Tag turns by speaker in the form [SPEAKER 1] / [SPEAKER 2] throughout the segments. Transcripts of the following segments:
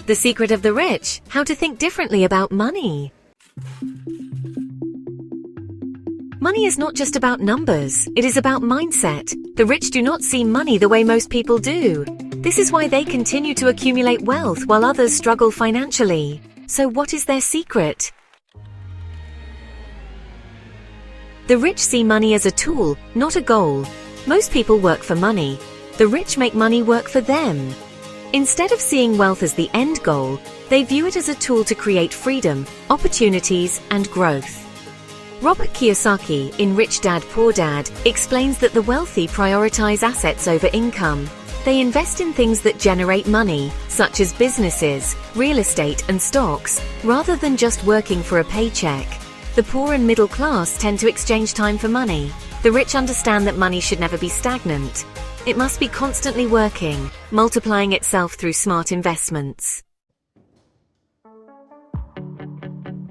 [SPEAKER 1] The Secret of the Rich: How to Think Differently About Money. Money is not just about numbers, it is about mindset. The rich do not see money the way most people do. This is why they continue to accumulate wealth while others struggle financially. So what is their secret? The rich see money as a tool, not a goal. Most people work for money. The rich make money work for them. Instead of seeing wealth as the end goal, they view it as a tool to create freedom, opportunities, and growth. Robert Kiyosaki, in Rich Dad, Poor Dad, explains that the wealthy prioritize assets over income. They invest in things that generate money, such as businesses, real estate, and stocks, rather than just working for a paycheck. The poor and middle class tend to exchange time for money. The rich understand that money should never be stagnant. It must be constantly working, multiplying itself through smart investments.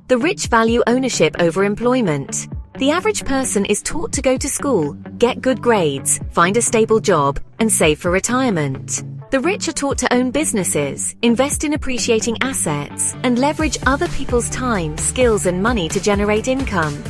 [SPEAKER 1] The rich value ownership over employment. The average person is taught to go to school, get good grades, find a stable job, and save for retirement. The rich are taught to own businesses, invest in appreciating assets, and leverage other people's time, skills, and money to generate income.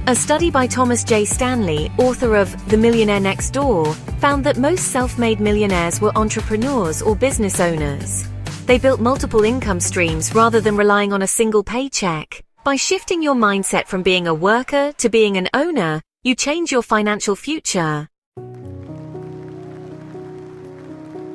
[SPEAKER 1] A study by Thomas J. Stanley, author of The Millionaire Next Door, found that most self-made millionaires were entrepreneurs or business owners. They built multiple income streams rather than relying on a single paycheck. By shifting your mindset from being a worker to being an owner, you change your financial future.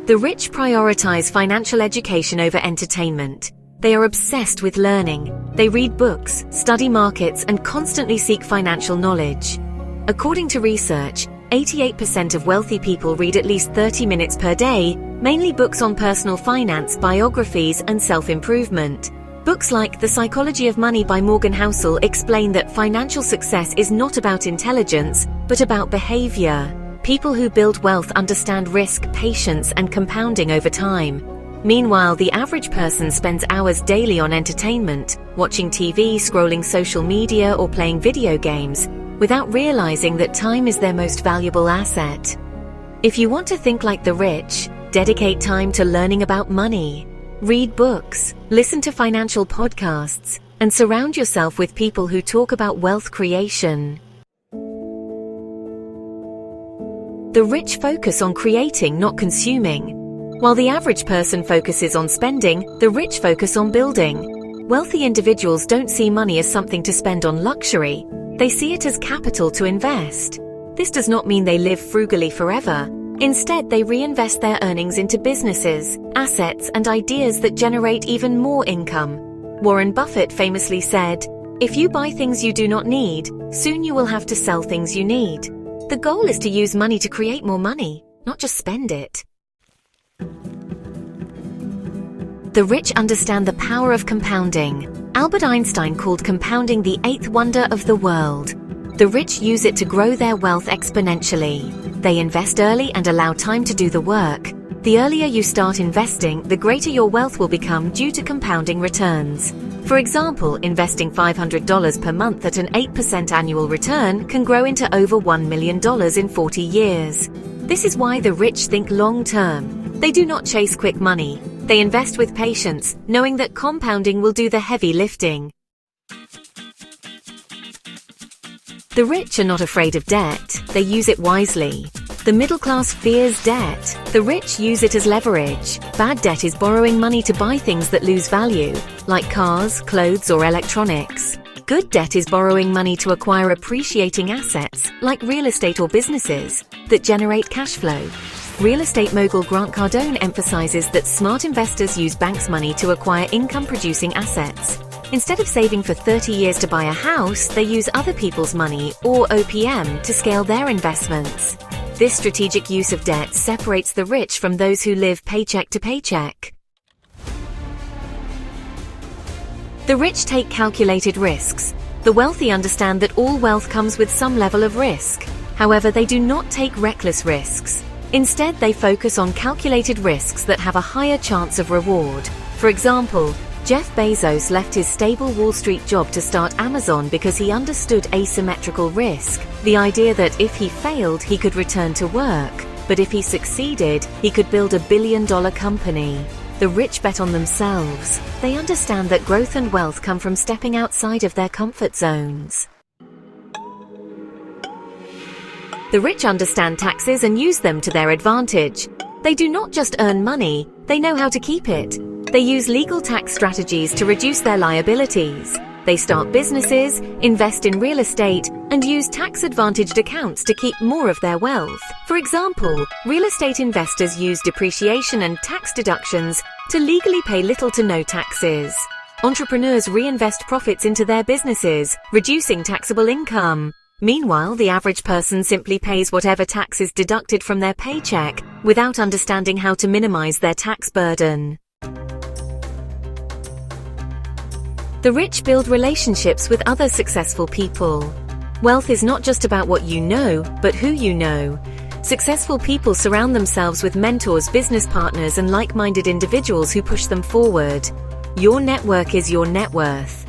[SPEAKER 1] The rich prioritize financial education over entertainment. They are obsessed with learning. They read books, study markets, and constantly seek financial knowledge. According to research, 88% of wealthy people read at least 30 minutes per day, mainly books on personal finance, biographies, and self-improvement. Books like The Psychology of Money by Morgan Housel explain that financial success is not about intelligence, but about behavior. People who build wealth understand risk, patience, and compounding over time. Meanwhile, the average person spends hours daily on entertainment, watching TV, scrolling social media, or playing video games, without realizing that time is their most valuable asset. If you want to think like the rich, dedicate time to learning about money. Read books, listen to financial podcasts, and surround yourself with people who talk about wealth creation. The rich focus on creating, not consuming. While the average person focuses on spending, the rich focus on building. Wealthy individuals don't see money as something to spend on luxury. They see it as capital to invest. This does not mean they live frugally forever. Instead, they reinvest their earnings into businesses, assets, and ideas that generate even more income. Warren Buffett famously said, "If you buy things you do not need, soon you will have to sell things you need." The goal is to use money to create more money, not just spend it. The rich understand the power of compounding. Albert Einstein called compounding the eighth wonder of the world. The rich use it to grow their wealth exponentially. They invest early and allow time to do the work. The earlier you start investing, the greater your wealth will become due to compounding returns. For example, investing $500 per month at an 8% annual return can grow into over $1 million in 40 years. This is why the rich think long-term. They do not chase quick money. They invest with patience, knowing that compounding will do the heavy lifting. The rich are not afraid of debt. They use it wisely. The middle class fears debt. The rich use it as leverage. Bad debt is borrowing money to buy things that lose value, like cars, clothes, or electronics. Good debt is borrowing money to acquire appreciating assets, like real estate or businesses, that generate cash flow. Real estate mogul Grant Cardone emphasizes that smart investors use banks' money to acquire income-producing assets. Instead of saving for 30 years to buy a house, they use other people's money, or OPM, to scale their investments. This strategic use of debt separates the rich from those who live paycheck to paycheck. The rich take calculated risks. The wealthy understand that all wealth comes with some level of risk. However, they do not take reckless risks. Instead, they focus on calculated risks that have a higher chance of reward. For example, Jeff Bezos left his stable Wall Street job to start Amazon because he understood asymmetrical risk, the idea that if he failed, he could return to work, but if he succeeded, he could build a billion-dollar company. The rich bet on themselves. They understand that growth and wealth come from stepping outside of their comfort zones. The rich understand taxes and use them to their advantage. They do not just earn money, they know how to keep it. They use legal tax strategies to reduce their liabilities. They start businesses, invest in real estate, and use tax-advantaged accounts to keep more of their wealth. For example, real estate investors use depreciation and tax deductions to legally pay little to no taxes. Entrepreneurs reinvest profits into their businesses, reducing taxable income. Meanwhile, the average person simply pays whatever tax is deducted from their paycheck without understanding how to minimize their tax burden. The rich build relationships with other successful people. Wealth is not just about what you know, but who you know. Successful people surround themselves with mentors, business partners, and like-minded individuals who push them forward. Your network is your net worth.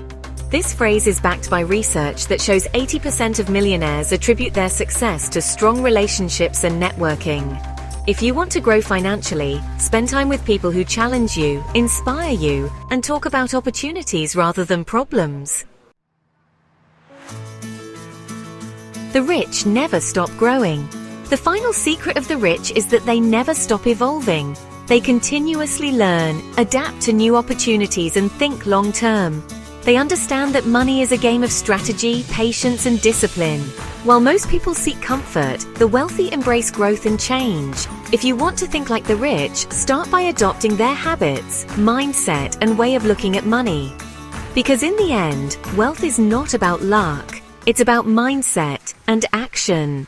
[SPEAKER 1] This phrase is backed by research that shows 80% of millionaires attribute their success to strong relationships and networking. If you want to grow financially, spend time with people who challenge you, inspire you, and talk about opportunities rather than problems. The rich never stop growing. The final secret of the rich is that they never stop evolving. They continuously learn, adapt to new opportunities, and think long-term. They understand that money is a game of strategy, patience, and discipline. While most people seek comfort, the wealthy embrace growth and change. If you want to think like the rich, start by adopting their habits, mindset, and way of looking at money. Because in the end, wealth is not about luck. It's about mindset and action.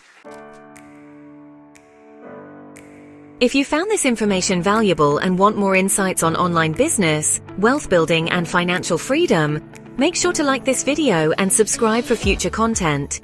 [SPEAKER 1] If you found this information valuable and want more insights on online business, wealth building, and financial freedom, make sure to like this video and subscribe for future content.